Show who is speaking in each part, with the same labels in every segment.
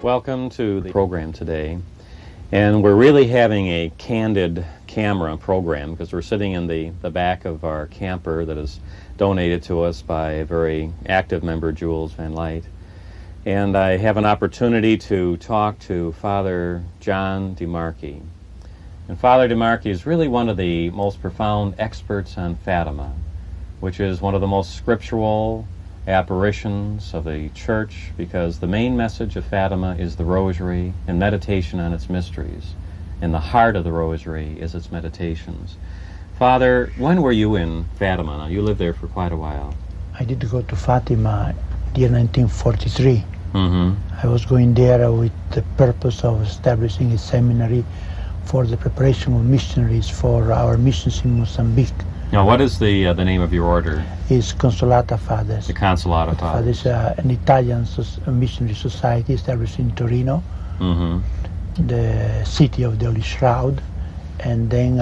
Speaker 1: Welcome to the program today. And we're really having a candid camera program because we're sitting in the back of our camper that is donated to us by a very active member, Jules Van Light. And I have an opportunity to talk to Father John DeMarchi. And Father DeMarchi is really one of the most profound experts on Fatima, which is one of the most scriptural apparitions of the Church, because the main message of Fatima is the Rosary and meditation on its mysteries. And the heart of the Rosary is its meditations. Father, when were you in Fatima? Now, you lived there for quite a while.
Speaker 2: I did go to Fatima in the year 1943.
Speaker 1: Mm-hmm.
Speaker 2: I was going there with the purpose of establishing a seminary for the preparation of missionaries for our missions in Mozambique.
Speaker 1: Now, what is the name of your order?
Speaker 2: It's Consolata Fathers.
Speaker 1: The Consolata Fathers.
Speaker 2: Fathers, an Italian missionary society established in Torino, the city of the Holy Shroud, and then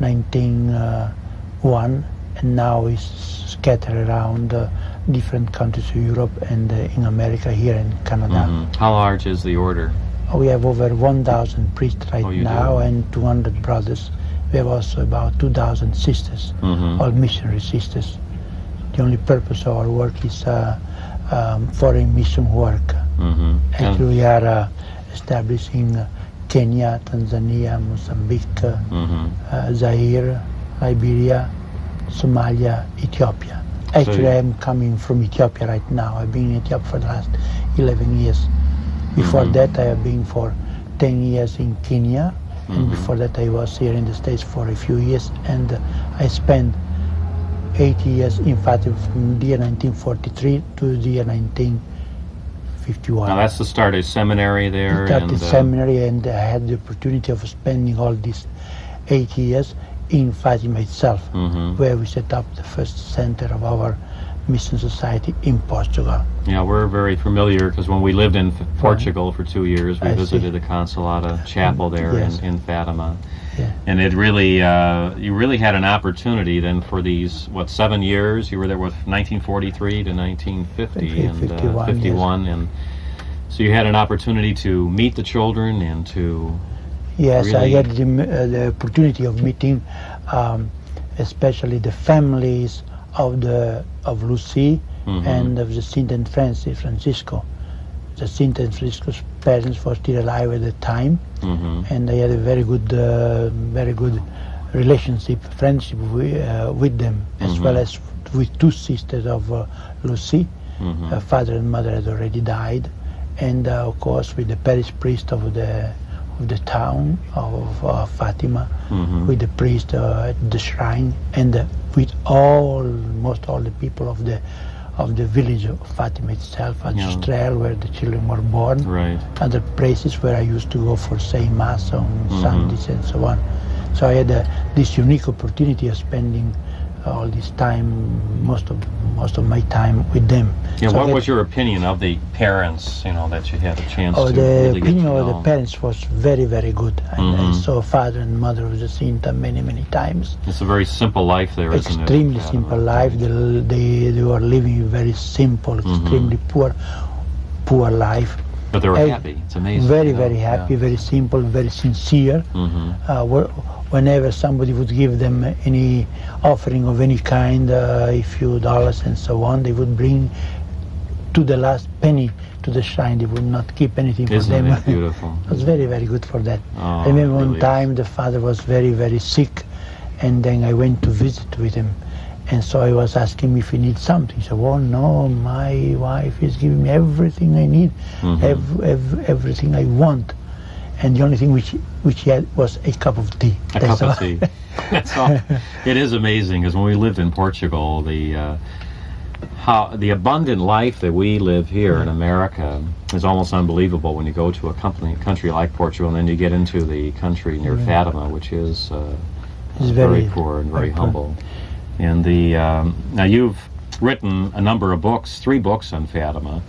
Speaker 2: 1901, and now it's scattered around different countries of Europe and in America, here in Canada.
Speaker 1: Mm-hmm. How large is the order?
Speaker 2: We have over 1,000 priests right now
Speaker 1: do?
Speaker 2: and 200 brothers. We have also about 2,000 sisters, all missionary sisters. The only purpose of our work is foreign mission work. Actually, we are establishing Kenya, Tanzania, Mozambique, Zaire, Liberia, Somalia, Ethiopia. Actually, I am coming from Ethiopia right now. I've been in Ethiopia for the last 11 years. Before that, I have been for 10 years in Kenya. And before that, I was here in the States for a few years, and I spent 8 years in Fatima from the year 1943 to the year 1951.
Speaker 1: Now, that's the start of seminary there.
Speaker 2: I started seminary, and I had the opportunity of spending all these 8 years in Fatima itself, where we set up the first center of our mission society in Portugal.
Speaker 1: Yeah, we're very familiar because when we lived in Portugal for 2 years, we visited the Consolata Chapel there in Fatima.
Speaker 2: Yeah.
Speaker 1: And it really, you really had an opportunity then for these, 7 years? You were there with 1943 to 1950 and 51. And so you had an opportunity to meet the children and to
Speaker 2: Yes, I had the opportunity of meeting especially the families of Lucy and of the Saint and Francisco. The Saint and Francisco's parents were still alive at the time, and I had a very good relationship, friendship with them, as well as with two sisters of Lucy. Her father and mother had already died, and of course with the parish priest of the town of Fatima, with the priest at the shrine, and with almost all the people of the village of Fatima itself, at Strel, where the children were born, other places where I used to go for say Mass on Sundays and so on. So I had this unique opportunity of spending all this time, most of my time with them.
Speaker 1: Yeah,
Speaker 2: so
Speaker 1: what was your opinion of the parents, that you had a chance to
Speaker 2: the
Speaker 1: really get to
Speaker 2: opinion
Speaker 1: know?
Speaker 2: of the parents was very, very good. I saw father and mother of Jacinta many, many times.
Speaker 1: It's a very simple life there, isn't it?
Speaker 2: Extremely simple life. They were living very simple, extremely poor life.
Speaker 1: But they were happy. It's amazing.
Speaker 2: Very, very happy, very simple, very sincere. Whenever somebody would give them any offering of any kind, a few dollars and so on, they would bring to the last penny to the shrine. They would not keep anything for them.
Speaker 1: Isn't it beautiful?
Speaker 2: It was very, very good for that.
Speaker 1: Oh,
Speaker 2: I remember
Speaker 1: really
Speaker 2: one time the father was very, very sick, and then I went to visit with him. And so I was asking him if he needs something. He said, "Oh no, my wife is giving me everything I need, everything I want. And the only thing which he had was a cup of tea."
Speaker 1: A cup of tea. That's all. It is amazing, because when we lived in Portugal, the abundant life that we live here in America is almost unbelievable when you go to a country like Portugal, and then you get into the country near Fatima, which is very poor and very humble. And now you've written a number of books, 3 books on Fatima,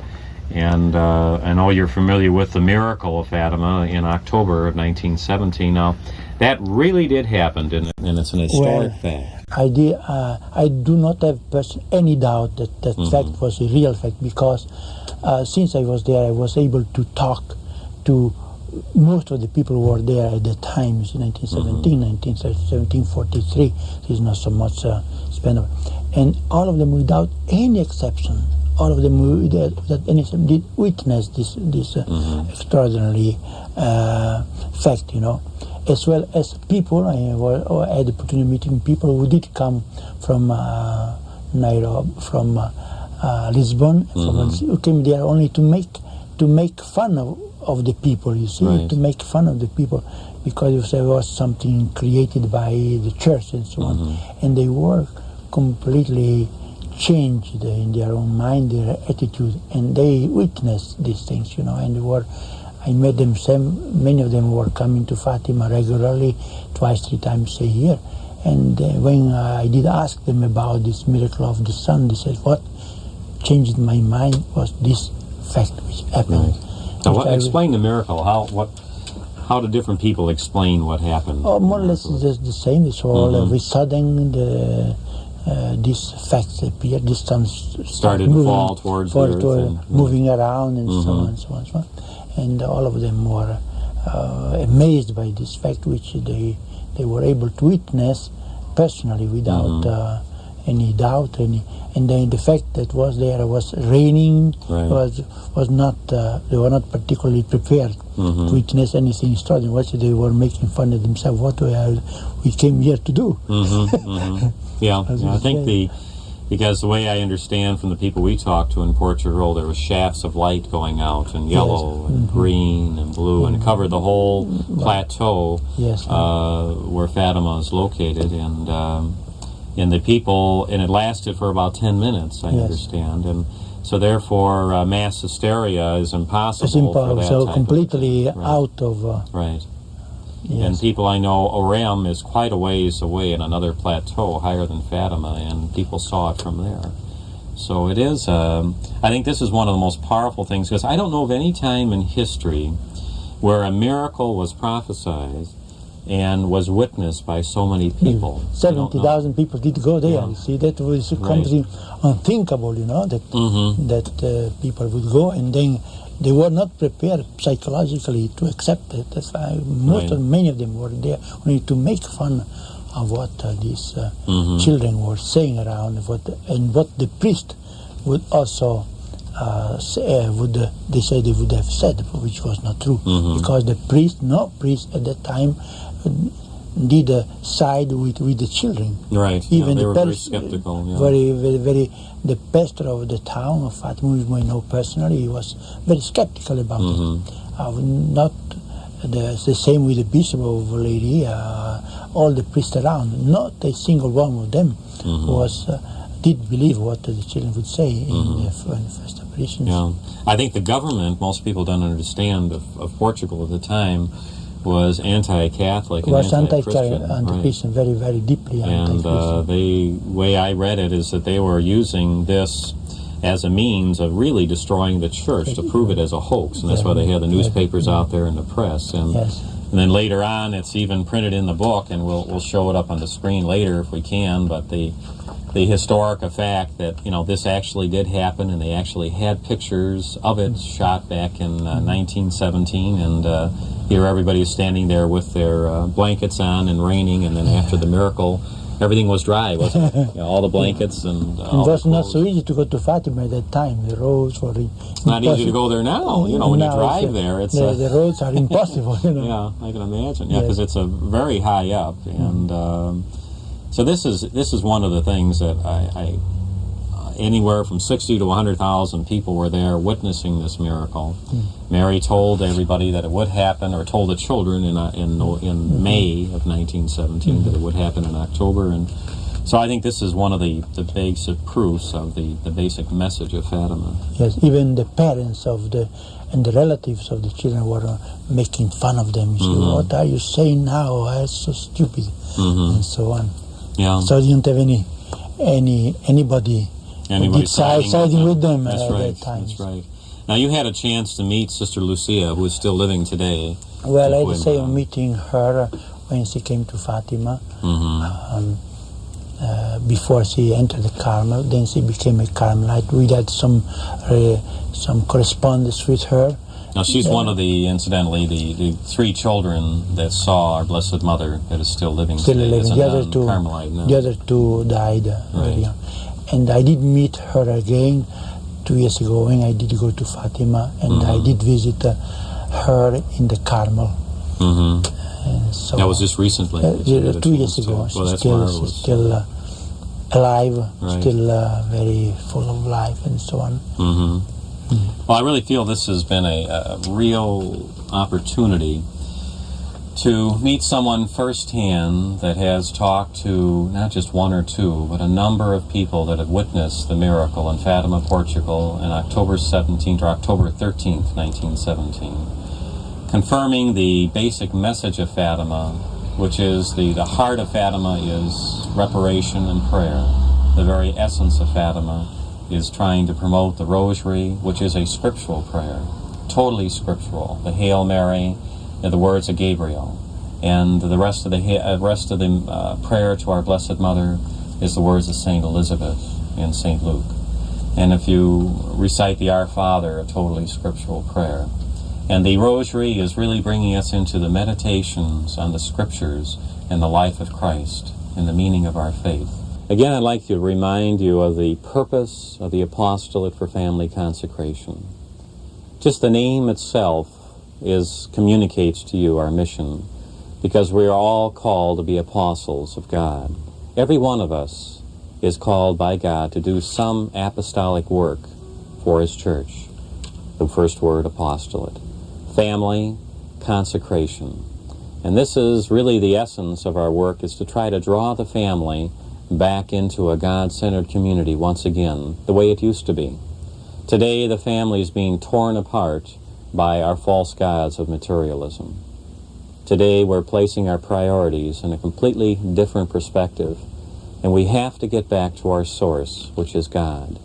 Speaker 1: and I know you're familiar with the miracle of Fatima in October of 1917. Now, that really did happen, didn't it? And it's an historic fact.
Speaker 2: I do not have any doubt that that fact was a real fact, because since I was there, I was able to talk to most of the people who were there at the times in 1917, 1743. There's not so much spent on. And all of them, without any exception, all of them without any exception, did witness this extraordinary fact, as well as people. I had the opportunity of meeting people who did come from Nairobi, from Lisbon, who came there only to make fun of the people, you see,
Speaker 1: right.
Speaker 2: to make fun of the people, because there was something created by the church and so on, and they were completely changed in their own mind, their attitude, and they witnessed these things, and they were. I met them. Many of them were coming to Fatima regularly, 2-3 times a year, and when I did ask them about this miracle of the sun, they said, "What changed my mind was this fact which happened."
Speaker 1: Right. Now, explain the miracle. How do different people explain what happened?
Speaker 2: Oh, more or less just the same. It's all of a sudden these facts appeared. This sun
Speaker 1: started to fall towards the earth, and,
Speaker 2: moving around, and so on, so on, and so on. And all of them were amazed by this fact, which they were able to witness personally without any doubt. And then the fact that there was raining,
Speaker 1: right.
Speaker 2: was not. They were not particularly prepared to witness anything extraordinary. They were making fun of themselves. What we came here to do?
Speaker 1: Yeah, I think because the way I understand from the people we talked to in Portugal, there was shafts of light going out, and yellow, and green, and blue, and it covered the whole plateau where Fatima is located, and the people, and it lasted for about 10 minutes, I understand, and so therefore mass hysteria is impossible.
Speaker 2: It's impossible,
Speaker 1: for that
Speaker 2: so
Speaker 1: type
Speaker 2: completely
Speaker 1: of,
Speaker 2: out of...
Speaker 1: right. And people I know, Orem is quite a ways away in another plateau higher than Fatima, and people saw it from there. So it is, I think this is one of the most powerful things, because I don't know of any time in history where a miracle was prophesied and was witnessed by so many people.
Speaker 2: 70,000 people did go there. Yeah. You see, that was something unthinkable, that people would go, and then they were not prepared psychologically to accept it. That's why many of them were there only to make fun of what these children were saying around, and what the priest would also say, they say they would have said, which was not true, because no priest at that time did side with the children.
Speaker 1: Right.
Speaker 2: Even
Speaker 1: they
Speaker 2: the
Speaker 1: were very skeptical. Yeah.
Speaker 2: Very. The pastor of the town of Fatima, whom I know personally, he was very skeptical about it. Not the same with the bishop of Valeria. All the priests around, not a single one of them did believe what the children would say in the first apparitions.
Speaker 1: Yeah, I think the government, most people don't understand of Portugal at the time, was anti-Catholic and anti-Christian.
Speaker 2: Anti-Christian, very, very deeply anti-Christian.
Speaker 1: And the way I read it is that they were using this as a means of really destroying the church, to prove it as a hoax. And that's why they had the newspapers out there in the press. And then later on, it's even printed in the book, and we'll show it up on the screen later if we can, but the historic fact that, this actually did happen, and they actually had pictures of it shot back in 1917, and here everybody is standing there with their blankets on and raining, and then after the miracle, everything was dry, wasn't it? All the blankets and
Speaker 2: it was not so easy to go to Fatima at that time. The roads were
Speaker 1: not easy to go there now. When you drive there, it's
Speaker 2: the roads are impossible.
Speaker 1: Yeah, I can imagine. Yeah, because it's a very high up, and so this is one of the things that I anywhere from 60 to 100,000 people were there witnessing this miracle. Mary told everybody that it would happen, or told the children in May of 1917 that it would happen in October, and so I think this is one of the basic proofs of the basic message of Fatima.
Speaker 2: Yes, even the parents and the relatives of the children were making fun of them. You see, what are you saying now? That's so stupid, and so on.
Speaker 1: Yeah.
Speaker 2: So you don't have anybody siding with them
Speaker 1: at that time. That's right. Now, you had a chance to meet Sister Lucia, who is still living today.
Speaker 2: Well, I had the same meeting her when she came to Fatima. before she entered the Carmel. Then she became a Carmelite. We had some correspondence with her.
Speaker 1: Now, she's one of the, incidentally, the 3 children that saw our Blessed Mother that is still living today.
Speaker 2: The other two,
Speaker 1: Carmelite now.
Speaker 2: The other 2 died very young. And I did meet her again 2 years ago when I did go to Fatima, and I did visit her in the Carmel. So
Speaker 1: that was just recently?
Speaker 2: 2 years ago.
Speaker 1: Well, that's
Speaker 2: She's still alive,
Speaker 1: right.
Speaker 2: Still very full of life and so on.
Speaker 1: Well, I really feel this has been a real opportunity to meet someone firsthand that has talked to not just 1 or 2, but a number of people that have witnessed the miracle in Fatima, Portugal, on October 17th or October 13th, 1917, confirming the basic message of Fatima, which is the heart of Fatima is reparation and prayer. The very essence of Fatima is trying to promote the Rosary, which is a scriptural prayer, totally scriptural. The Hail Mary, the words of Gabriel, and the rest of the prayer to our Blessed Mother is the words of Saint Elizabeth and Saint Luke. And if you recite the Our Father, a totally scriptural prayer. And the Rosary is really bringing us into the meditations on the Scriptures and the life of Christ and the meaning of our faith. Again, I'd like to remind you of the purpose of the Apostolate for Family Consecration. Just the name itself communicates to you our mission, because we are all called to be apostles of God. Every one of us is called by God to do some apostolic work for His church. The first word, apostolate. Family, consecration. And this is really the essence of our work, is to try to draw the family back into a God-centered community once again, the way it used to be. Today, the family is being torn apart by our false gods of materialism. Today, we're placing our priorities in a completely different perspective, and we have to get back to our source, which is God.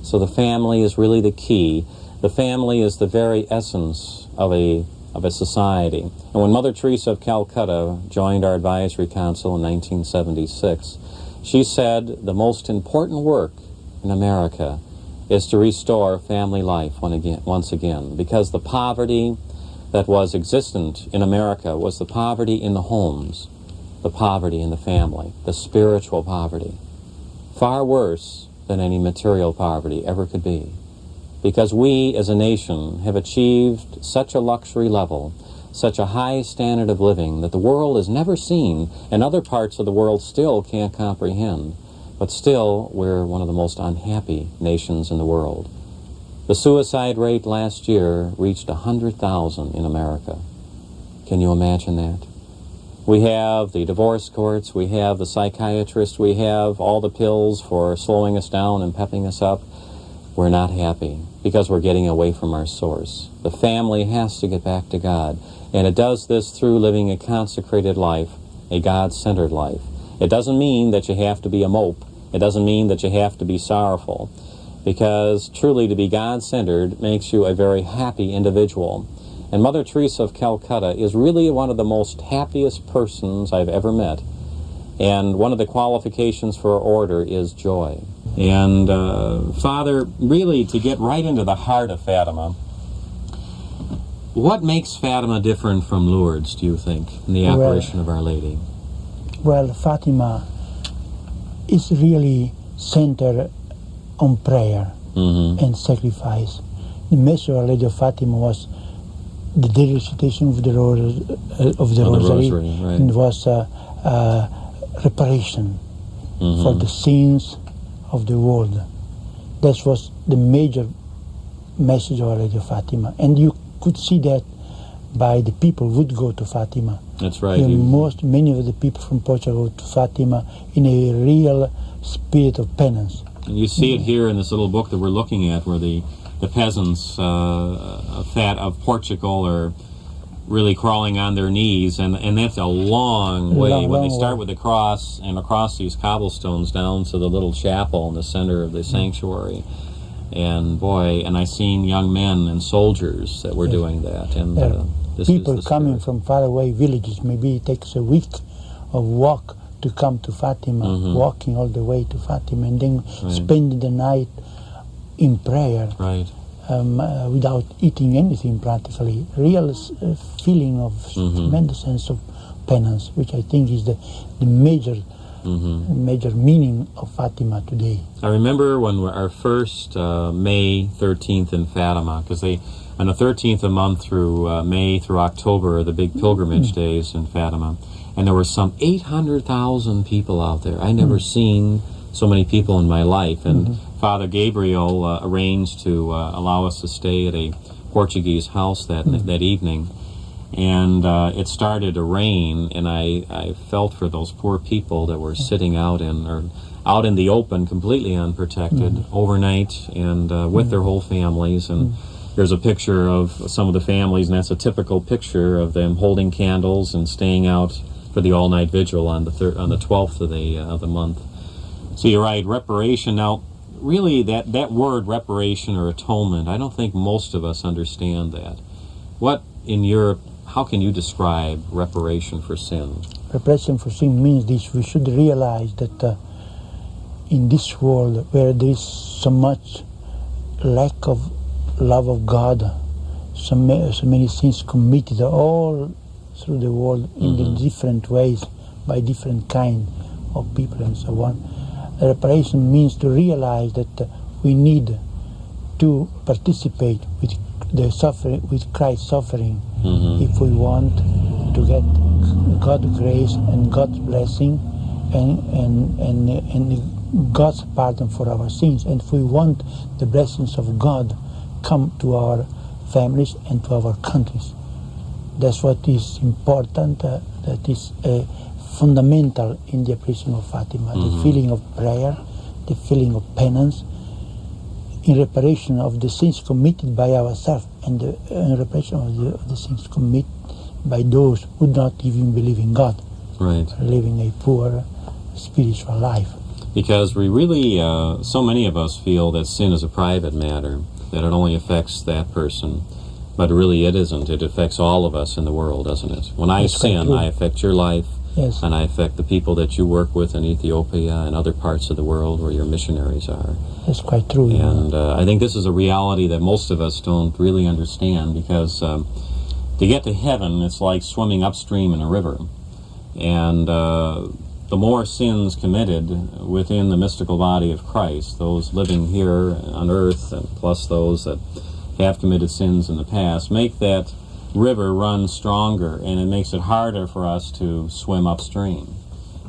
Speaker 1: So the family is really the key. The family is the very essence of a society. And when Mother Teresa of Calcutta joined our advisory council in 1976, she said the most important work in America is to restore family life once again, because the poverty that was existent in America was the poverty in the homes, the poverty in the family, the spiritual poverty, far worse than any material poverty ever could be. Because we as a nation have achieved such a luxury level, such a high standard of living that the world has never seen, and other parts of the world still can't comprehend. But still, we're one of the most unhappy nations in the world. The suicide rate last year reached 100,000 in America. Can you imagine that? We have the divorce courts, we have the psychiatrists, we have all the pills for slowing us down and pepping us up. We're not happy because we're getting away from our source. The family has to get back to God, and it does this through living a consecrated life, a God-centered life. It doesn't mean that you have to be a mope. It doesn't mean that you have to be sorrowful, because truly to be God-centered makes you a very happy individual. And Mother Teresa of Calcutta is really one of the most happiest persons I've ever met. And one of the qualifications for our order is joy. And Father, really to get right into the heart of Fatima, what makes Fatima different from Lourdes, do you think, in the apparition of Our Lady?
Speaker 2: Well, Fatima is really centered on prayer and sacrifice. The message of Our Lady of Fatima was the daily recitation of the Rosary,
Speaker 1: right.
Speaker 2: And was reparation for the sins of the world. That was the major message of Our Lady of Fatima, and you could see that by the people who would go to Fatima.
Speaker 1: That's right.
Speaker 2: Many of the people from Portugal go to Fatima in a real spirit of penance.
Speaker 1: And you see it here in this little book that we're looking at, where the peasants of Portugal are really crawling on their knees, and that's a long way. When they start with the cross and across these cobblestones down to the little chapel in the center of the sanctuary. And boy, and I seen young men and soldiers that were doing that. And
Speaker 2: people coming from faraway villages, maybe it takes a week of walk to come to Fatima, walking all the way to Fatima, and then
Speaker 1: Right.
Speaker 2: spending the night in prayer.
Speaker 1: Right.
Speaker 2: Without eating anything practically, real feeling of tremendous sense of penance, which I think is the major meaning of Fatima today.
Speaker 1: I remember when our first May 13th in Fatima, because on the 13th a month through May through October are the big pilgrimage days in Fatima, and there were some 800,000 people out there. I never seen so many people in my life, and Father Gabriel arranged to allow us to stay at a Portuguese house that evening, and it started to rain, and I felt for those poor people that were sitting out in the open, completely unprotected, overnight, and with their whole families. And there's a picture of some of the families, and that's a typical picture of them holding candles and staying out for the all-night vigil on the 12th of the month. So you're right, reparation. Now, really, that word reparation or atonement, I don't think most of us understand that. How can you describe reparation for sin?
Speaker 2: Reparation for sin means this: we should realize that in this world where there is so much lack of love of God, so many sins committed all through the world in the different ways by different kind of people and so on. Reparation means to realize that we need to participate with the suffering, with Christ's suffering, if we want to get God's grace and God's blessing and God's pardon for our sins. And if we want the blessings of God come to our families and to our countries. That's what is important, that is fundamental in the appreciation of Fatima, the feeling of prayer, the feeling of penance, in reparation of the sins committed by ourselves and in reparation of the sins committed by those who do not even believe in God,
Speaker 1: right,
Speaker 2: living a poor spiritual life.
Speaker 1: Because we really, so many of us feel that sin is a private matter, that it only affects that person. But really it isn't. It affects all of us in the world, doesn't it? When I sin, I affect your life,
Speaker 2: yes,
Speaker 1: and I affect the people that you work with in Ethiopia and other parts of the world where your missionaries are.
Speaker 2: That's quite true.
Speaker 1: And I think this is a reality that most of us don't really understand, because to get to heaven, it's like swimming upstream in a river. And the more sins committed within the mystical body of Christ, those living here on earth, and plus those that have committed sins in the past, make that river run stronger, and it makes it harder for us to swim upstream.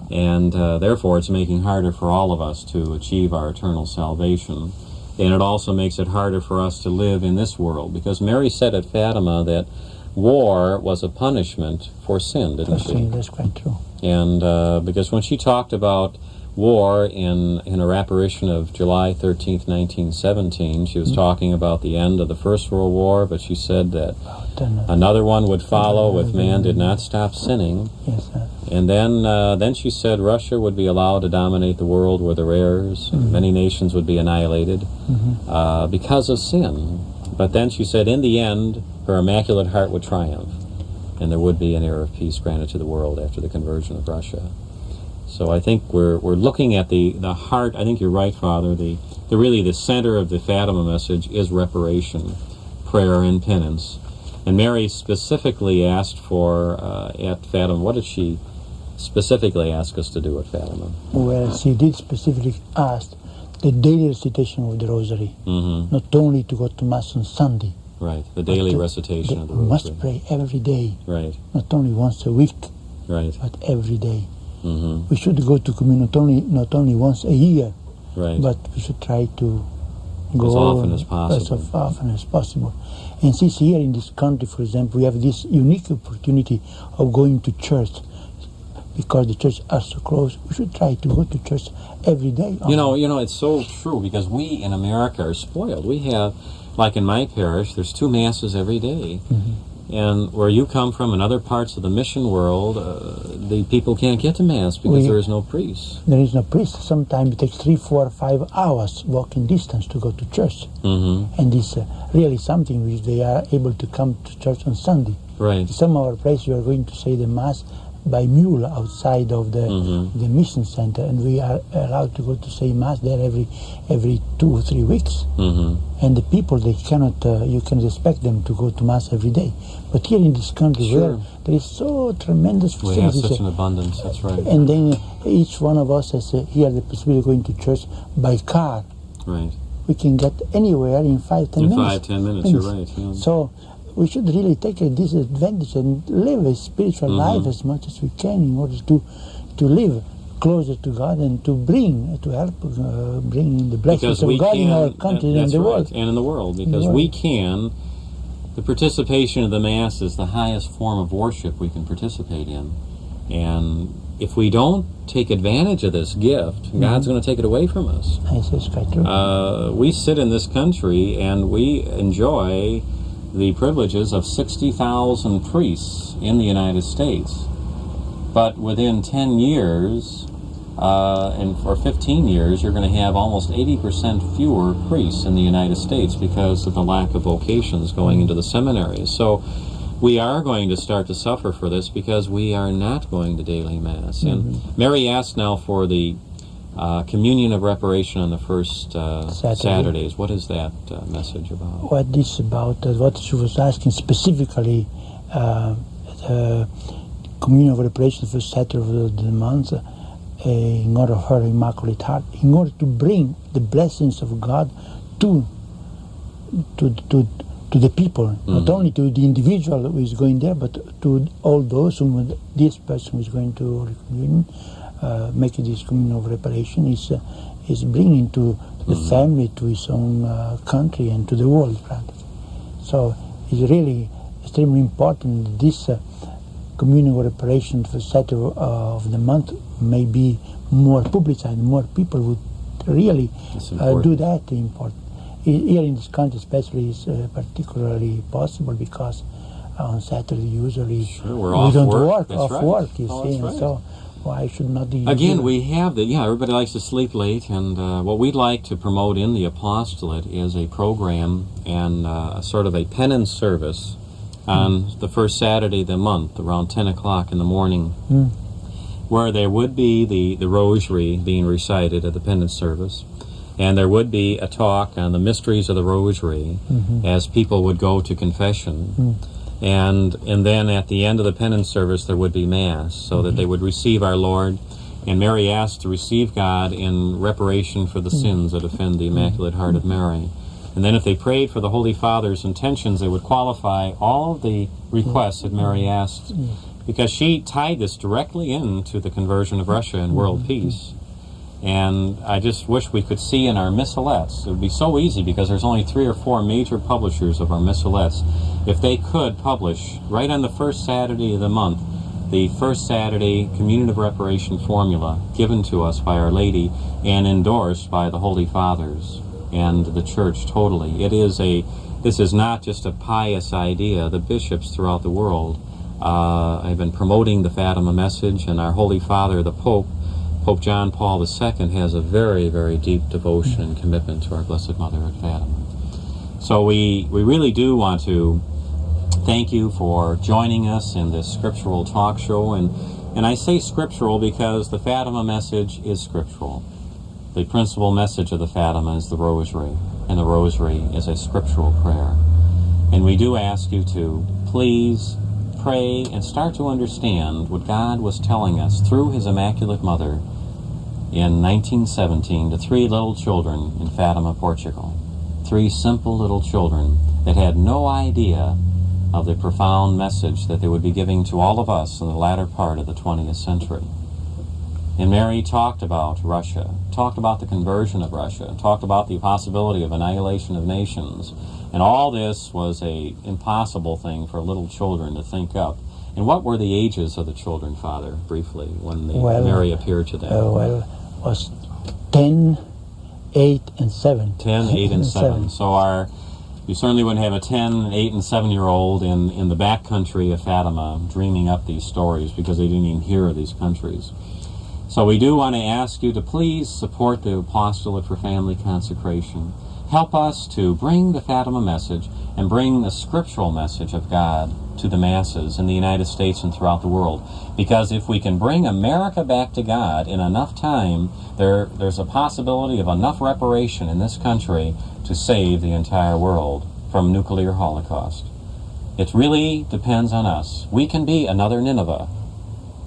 Speaker 1: And therefore it's making harder for all of us to achieve our eternal salvation. And it also makes it harder for us to live in this world, because Mary said at Fatima that war was a punishment for sin, didn't she?
Speaker 2: That's quite true.
Speaker 1: And because when she talked about war in her apparition of July 13th, 1917, she was talking about the end of the First World War, but she said that another one would follow if man did not stop sinning.
Speaker 2: Yes, sir.
Speaker 1: And then she said Russia would be allowed to dominate the world with their heirs, and many nations would be annihilated because of sin. But then she said in the end, her Immaculate Heart would triumph, and there would be an era of peace granted to the world after the conversion of Russia. So I think we're looking at the heart. I think you're right, Father. The really the center of the Fatima message is reparation, prayer, and penance. And Mary specifically asked for at Fatima. What did she specifically ask us to do at Fatima?
Speaker 2: Well, she did specifically ask the daily recitation of the Rosary, not only to go to Mass on Sunday.
Speaker 1: Right, the daily recitation of the Rosary.
Speaker 2: We must pray every day.
Speaker 1: Right.
Speaker 2: Not only once a week.
Speaker 1: Right.
Speaker 2: But every day. We should go to communion not only once a year,
Speaker 1: right,
Speaker 2: but we should try to go
Speaker 1: as often as possible.
Speaker 2: As often as possible. And since here in this country, for example, we have this unique opportunity of going to church, because the churches are so close. We should try to go to church every day.
Speaker 1: You know, it's so true, because we in America are spoiled. We have, like in my parish, there's 2 masses every day. And where you come from, in other parts of the mission world, the people can't get to Mass because there is no priest.
Speaker 2: There is no priest. Sometimes it takes 3, 4, 5 hours walking distance to go to church. And it's really something which they are able to come to church on Sunday.
Speaker 1: Right.
Speaker 2: In some of our places we are going to say the Mass by mule outside of the
Speaker 1: Mm-hmm.
Speaker 2: the mission center, and we are allowed to go to say mass there every 2 or 3 weeks.
Speaker 1: Mm-hmm.
Speaker 2: And the people, they cannot, you can expect them to go to mass every day. But here in this country,
Speaker 1: Sure.
Speaker 2: where there is so tremendous
Speaker 1: We have
Speaker 2: facilities,
Speaker 1: such an abundance, that's right.
Speaker 2: and then each one of us has here the possibility of going to church by car.
Speaker 1: Right.
Speaker 2: We can get anywhere in 5-10
Speaker 1: In
Speaker 2: minutes.
Speaker 1: 5-10 minutes, you're right. Yeah.
Speaker 2: So we should really take this advantage and live a spiritual life as much as we can in order to live closer to God and to help bring the blessings
Speaker 1: Because we
Speaker 2: of God in our
Speaker 1: can,
Speaker 2: country and in
Speaker 1: that's
Speaker 2: the
Speaker 1: right,
Speaker 2: world.
Speaker 1: and in the world, because
Speaker 2: world.
Speaker 1: we can, the participation of the Mass is the highest form of worship we can participate in. And if we don't take advantage of this gift, God's going to take it away from us.
Speaker 2: Yes, that's quite true.
Speaker 1: We sit in this country and we enjoy the privileges of 60,000 priests in the United States. But within 10 years, and for 15 years, you're going to have almost 80% fewer priests in the United States because of the lack of vocations going into the seminaries. So we are going to start to suffer for this because we are not going to daily Mass. And Mary asked now for the communion of reparation on the first Saturdays. What is that message about?
Speaker 2: What this about, what she was asking specifically, the communion of reparation for Saturday of the month, in order of her Immaculate Heart, in order to bring the blessings of God to the people, not only to the individual who is going there, but to all those whom this person who is going to communion, making this communion of reparation, is bringing to the family, to his own country, and to the world, practically. So it's really extremely important that this communion of reparation for Saturday of the month may be more publicized, more people would really do that. Important. Here in this country especially is particularly possible because on Saturday usually we don't work, work, you see, and so why should not be...
Speaker 1: Again, we have everybody likes to sleep late, and what we'd like to promote in the apostolate is a program and sort of a penance service on the first Saturday of the month around 10 o'clock in the morning, where there would be the rosary being recited at the penance service, and there would be a talk on the mysteries of the rosary as people would go to confession. And then at the end of the penance service there would be Mass, so that they would receive our Lord. And Mary asked to receive God in reparation for the sins that offend the Immaculate Heart of Mary. And then if they prayed for the Holy Father's intentions, they would qualify all of the requests that Mary asked, because she tied this directly into the conversion of Russia and world peace. And I just wish we could see in our missalettes, it would be so easy because there's only 3 or 4 major publishers of our missalettes, if they could publish right on the first Saturday of the month the first Saturday Communion of Reparation formula given to us by Our Lady and endorsed by the Holy Fathers and the Church totally. This is not just a pious idea. The bishops throughout the world have been promoting the Fatima message, and our Holy Father, the Pope John Paul II, has a very, very deep devotion and commitment to our Blessed Mother at Fatima. So we really do want to thank you for joining us in this scriptural talk show. And I say scriptural because the Fatima message is scriptural. The principal message of the Fatima is the Rosary, and the Rosary is a scriptural prayer. And we do ask you to please pray and start to understand what God was telling us through His Immaculate Mother in 1917 to 3 little children in Fatima, Portugal. 3 simple little children that had no idea of the profound message that they would be giving to all of us in the latter part of the 20th century. And Mary talked about Russia, talked about the conversion of Russia, talked about the possibility of annihilation of nations. And all this was an impossible thing for little children to think up. And what were the ages of the children, Father, briefly, when Mary appeared to them?
Speaker 2: Was 10, 8, and 7.
Speaker 1: 10, 8, and 7. So you certainly wouldn't have a 10, 8, and 7-year-old in the back country of Fatima dreaming up these stories because they didn't even hear of these countries. So we do want to ask you to please support the Apostolate for Family Consecration. Help us to bring the Fatima message and bring the scriptural message of God to the masses in the United States and throughout the world. Because if we can bring America back to God in enough time, there's a possibility of enough reparation in this country to save the entire world from nuclear holocaust. It really depends on us. We can be another Nineveh.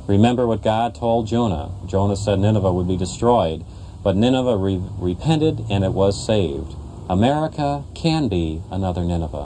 Speaker 1: Remember what God told Jonah. Jonah said Nineveh would be destroyed, but Nineveh repented and it was saved. America can be another Nineveh.